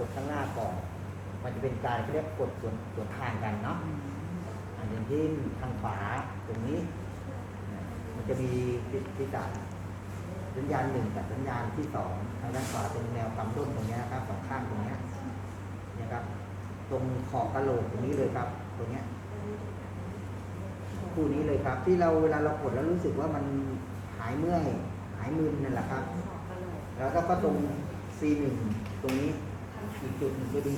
ดข้างหน้าก่อนมันจะเป็นการเรียกกดส่วนทางกันเนาะอย่างที่ทางขวาตรงนี้มันจะมีที่ตัดสัญญาณหนึ่งกับสัญญาณที่สองทางด้านขวาตรงแนวกำร่มตรงนี้ครับสองข้างตรงนี้นะครับตรงขอบกะโหลกตรงนี้เลยครับตรงนี้คู่นี้เลยครับที่เราเวลาเรากดแล้วรู้สึกว่ามันหายเมื่อยหายมึนนั่นแหละครับแล้วก็ตรง C1 ตรงนี้อีกจุดหนึ่งก็ดี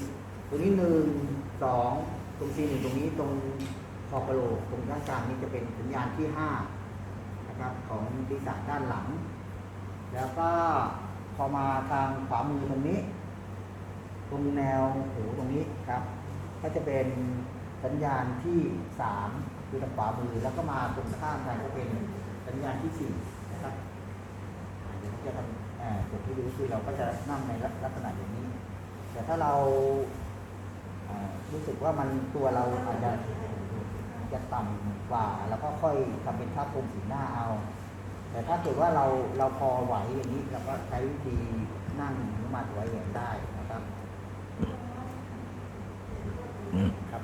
ตรงนี้1 2ตรง C1 ตรงนี้ตรงขอบกะโหลกตรงด้านกลางนี้จะเป็นสัญญาณที่5นะครับของศีรษะด้านหลังแล้วก็พอมาทางขวามือตรงนี้ตรงแนวหูตรงนี้ครับก็จะเป็นสัญญาณที่3คือทางขวามือแล้วก็มาตรงข้างกันก็เป็นสัญญาณที่4นะครับเดี๋ยวจะทำจุดที่รู้คือเราก็จะนั่งในลักษณะอย่างนี้แต่ถ้าเรารู้สึกว่ามันตัวเราอาจจะต่ำกว่าแล้วก็ค่อยทำเป็นท่าโครงสีหน้าเอาแต่ถ้าเกิดว่าเราพอไหวอย่างนี้เราก็ใช้วิธีนั่งหรือมาถอยอย่างได้นะครับครับ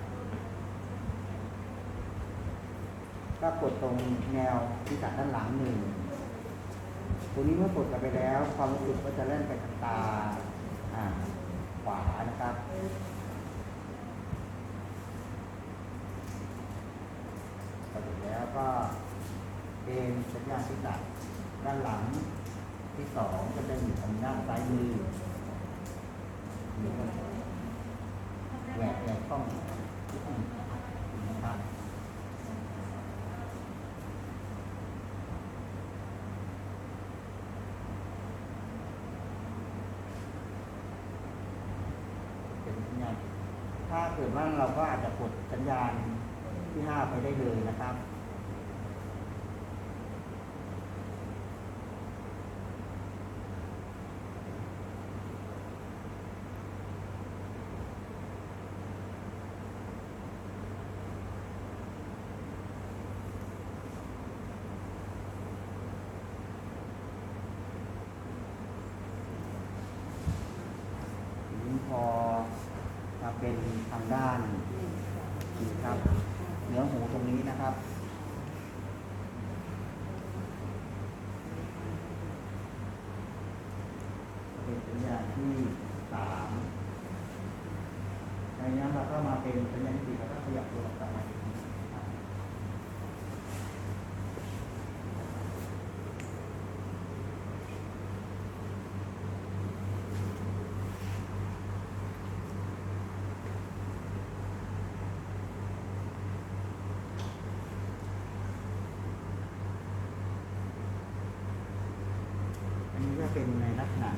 ก็กดตรงแนวที่ตัดด้านหลังหนึ่งตัวนี้เมื่อกดกันไปแล้วความรู้สึกก็จะเล่นไปทางตาขวานะครับพอเสร็จแล้วก็เป็นสัญญาณที่ตัดด้านหลังที่2ก็จะอยู่ทางด้านซ้ายมือแหวกช่องนะครับเป็นสัญญาณถ้าเกิดว่าเราก็อาจจะกดสัญญาณที่5ไปได้เลยนะครับพอมาเป็นทางด้านนี้ครับเนื้อหูตรงนี้นะครับเป็นสัญญาณที่3ในนี้เราก็มาเป็นสัญญาณที่4แล้วก็ขยับตัวออกไปเป็นในลักษณะ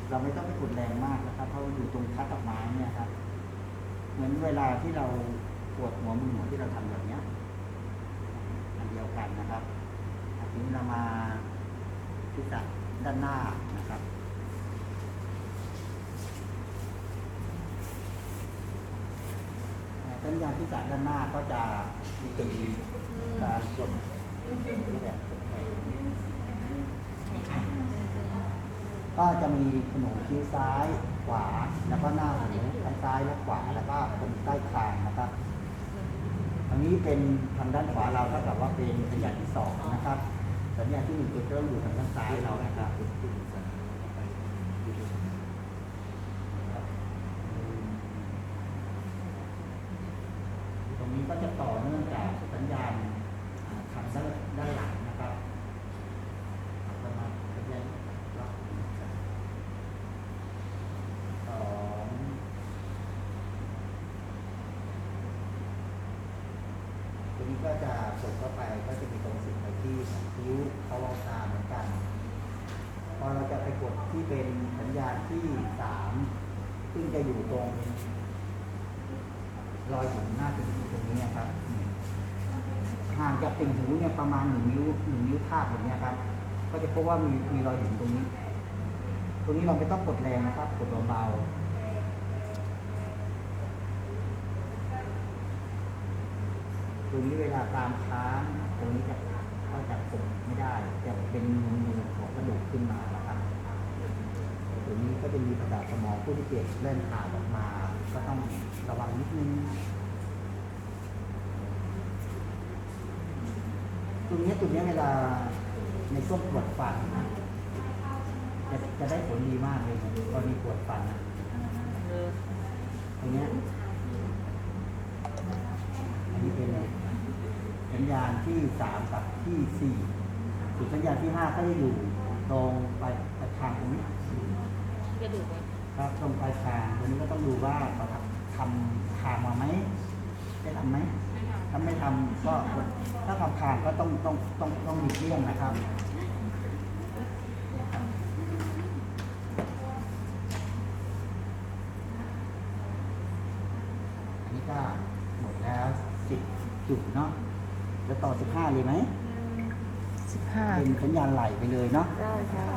เราไม่ต้องไปกดแรงมากนะครับเพราะอยู่ตรงคัดดอกไม้เนี่ยครับเหมือนเวลาที่เราปวดหัวมือที่เราทำแบบนี้อันเดียวกันนะครับทีนี้เรามาที่จัดด้านหน้านะครับสัญญาณที่จัดด้านหน้าก็จะมีการกดแบบก็จะมีขนมคิ้วซ้ายขวาแล้วก็หน้าหูทั้งซ้ายและขวาแล้วก็ตรงใต้คางนะครับอันนี้เป็นทางด้านขวาเราเท่ากับว่าเป็นสัญญาณที่2นะครับสัญญาณที่1จะอยู่ทางด้านซ้ายเรานะครับตรงนี้ก็จะต่อเนื่องจากสัญญาณทางด้านหลังนะครับตัวนี้ก็จะกดเข้าไปก็จะมีตรงสิ่งไปที่คิ้วเขาวงตาเหมือนกันพอเราจะไปกดที่เป็นสัญญาณที่3ซึ่งจะอยู่ตรงรอยหูหน้าติ่งหูตรงนี้ครับห่างจากติ่งหูเนี่ยประมาณ1 นิ้วทาบแบบนี้ครับก็จะพบว่ามีรอยหูตรงนี้เราไม่ต้องกดแรงนะครับกดเบาๆตรงนี้เวลาตามค้างตรงนี้ก็จะกดไม่ได้จะเป็นนูนของกระดูกขึ้นมาแล้วครับตรงนี้ก็ จะมีประสาทสมองผู้ที่เกิดเล่นขาดออกมา ก็ต้องระวังนิดนึงตรงนี้เวลาในช่วงปวดฟันนะจะได้ผลดีมากเลยกรณีปวดฟันนะตรงนี้อันนี้เป็นสัญญาณที่3กับที่4ส่วนสัญญาณที่5ก็จะอยู่ตรงปลายทางตรงนี้กระดูกไหมครับตรงปลายทางตรงนี้ก็ต้องดูว่าเขาทำทางมาไหมได้ทำไหมถ้าไม่ทำก็ถ้าทำทางก็ต้องหลีกเลี่ยงนะครับอันนี้ก็หมดแล้ว10 จุดเนาะจะต่อ15เลยไหม15เป็นสัญญาณไหลไปเลยเนาะได้ค่ะ